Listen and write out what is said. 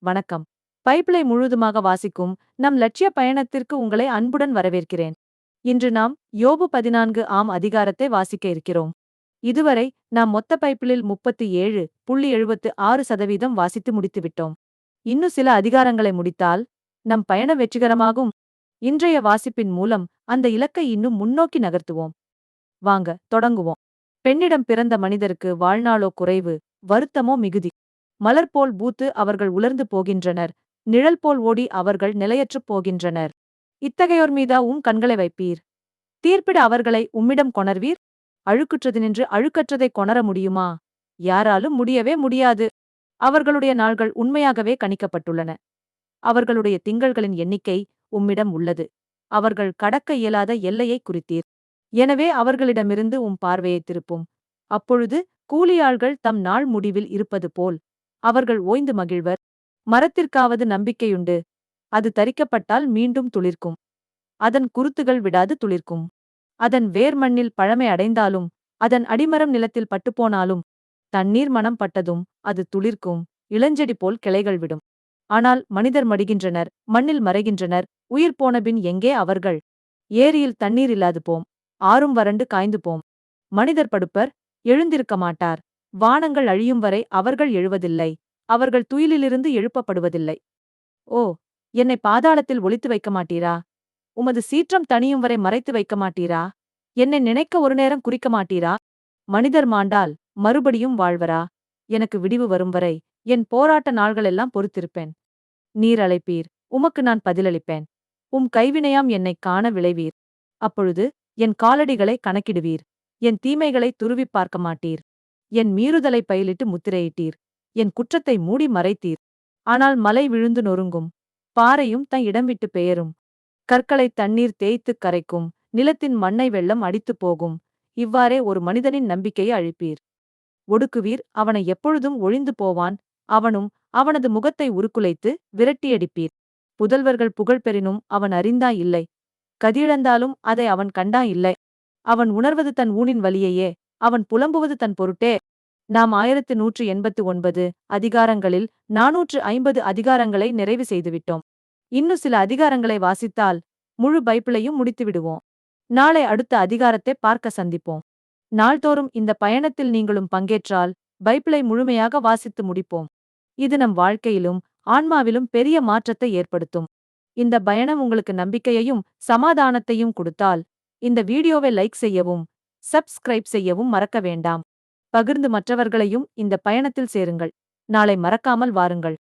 வணக்கம். பைபிளை முழுதுமாக வாசிக்கும் நம் லட்சிய பயணத்திற்கு உங்களை அன்புடன் வரவேற்கிறேன். இன்று நாம் யோபு 14 அதிகாரத்தை வாசிக்க இருக்கிறோம். இதுவரை நாம் மொத்த பைபிளில் 37.76% வாசித்து முடித்துவிட்டோம். இன்னும் சில அதிகாரங்களை முடித்தால் நம் பயணம் வெற்றிகரமாகும். இன்றைய வாசிப்பின் மூலம் அந்த இலக்கை இன்னும் முன்னோக்கி நகர்த்துவோம். வாங்க தொடங்குவோம். பெண்ணிடம் பிறந்த மனிதருக்கு வாழ்நாளோ குறைவு, வருத்தமோ மிகுதி. மலர் போல் பூத்து அவர்கள் உலர்ந்து போகின்றனர், நிழல் போல் ஓடி அவர்கள் நிலையற்றுப் போகின்றனர். இத்தகையோர் மீதா கண்களை வைப்பீர்? தீர்ப்பிட அவர்களை உம்மிடம் கொணர்வீர்? அழுக்குற்றதினின்று அழுக்கற்றதை கொணர முடியுமா? யாராலும் முடியவே முடியாது. அவர்களுடைய நாள்கள் உண்மையாகவே கணிக்கப்பட்டுள்ளன. அவர்களுடைய திங்கள்களின் எண்ணிக்கை உம்மிடம் உள்ளது. அவர்கள் கடக்க இயலாத எல்லையை குறித்தீர். எனவே அவர்களிடமிருந்து பார்வையை திருப்பும். அப்பொழுது கூலியாள்கள் தம் நாள் முடிவில் இருப்பது போல் அவர்கள் ஓய்ந்து மகிழ்வர். மரத்திற்காவது நம்பிக்கையுண்டு, அது தரிக்கப்பட்டால் மீண்டும் துளிர்க்கும். அதன் குருத்துகள் விடாது துளிர்க்கும். அதன் வேர் மண்ணில் பழமை அடைந்தாலும், அதன் அடிமரம் நிலத்தில் பட்டுப்போனாலும், தண்ணீர் மனம் பட்டதும் அது துளிர்க்கும், இளஞ்செடி போல் கிளைகள் விடும். ஆனால் மனிதர் மடிகின்றனர், மண்ணில் மறைகின்றனர். உயிர் போனபின் எங்கே அவர்கள்? ஏரியில் தண்ணீர் இல்லாது போம், ஆறும் வறண்டு காய்ந்து போம். மனிதர் படுப்பர், எழுந்திருக்க மாட்டார். வானங்கள் அழியும் வரை அவர்கள் எழுவதில்லை. அவர்கள் துயிலிலிருந்து எழுப்பப்படுவதில்லை. ஓ, என்னை பாதாளத்தில் ஒளித்து வைக்க மாட்டீரா? உமது சீற்றம் தணியும் வரை மறைத்து வைக்க மாட்டீரா? என்னை நினைக்க ஒரு நேரம் குறிக்க மாட்டீரா? மனிதர் மாண்டால் மறுபடியும் வாழ்வரா? எனக்கு விடிவு வரும் வரை என் போராட்ட நாள்களெல்லாம் பொறுத்திருப்பேன். நீர் அழைப்பீர், உமக்கு நான் பதிலளிப்பேன். கைவினையாம் என்னைக் காண விளைவீர். அப்பொழுது என் காலடிகளை கணக்கிடுவீர். என் தீமைகளை துருவிப் பார்க்க மாட்டீர். என் மீறுதலை பயிலிட்டு முத்திரையிட்டீர். என் குற்றத்தை மூடி மறைத்தீர். ஆனால் மலை விழுந்து நொறுங்கும், பாறையும் தன் இடம் விட்டு பெயரும். கற்களை தண்ணீர் தேய்த்துக் கரைக்கும், நிலத்தின் மண்ணை வெள்ளம் அடித்துப் போகும். இவ்வாறே ஒரு மனிதனின் நம்பிக்கையை அழிப்பீர். ஒடுக்குவீர், அவனை எப்பொழுதும் ஒழிந்து போவான். அவனும் அவனது முகத்தை உருக்குலைத்து விரட்டியடிப்பீர். புதல்வர்கள் புகழ் பெறினும் அவன் அறிந்தா இல்லை. கதியிழந்தாலும் அதை அவன் கண்டா இல்லை. அவன் உணர்வது தன் ஊனின் வலியையே, அவன் புலம்புவது தன் பொருட்டே. நாம் 1189 அதிகாரங்களில் 450 அதிகாரங்களை நிறைவு செய்துவிட்டோம். இன்னும் சில அதிகாரங்களை வாசித்தால் முழு பைபிளையும் முடித்துவிடுவோம். நாளை அடுத்த அதிகாரத்தை பார்க்க சந்திப்போம். நாள்தோறும் இந்த பயணத்தில் நீங்களும் பங்கேற்றால் பைபிளை முழுமையாக வாசித்து முடிப்போம். இது நம் வாழ்க்கையிலும் ஆன்மாவிலும் பெரிய மாற்றத்தை ஏற்படுத்தும். இந்த பயணம் உங்களுக்கு நம்பிக்கையையும் சமாதானத்தையும் கொடுத்தால் இந்த வீடியோவை லைக் செய்யவும், சப்ஸ்கிரைப் செய்யவும் மறக்க வேண்டாம். பகிர்ந்து மற்றவர்களையும் இந்த பயணத்தில் சேருங்கள். நாளை மறக்காமல் வாருங்கள்.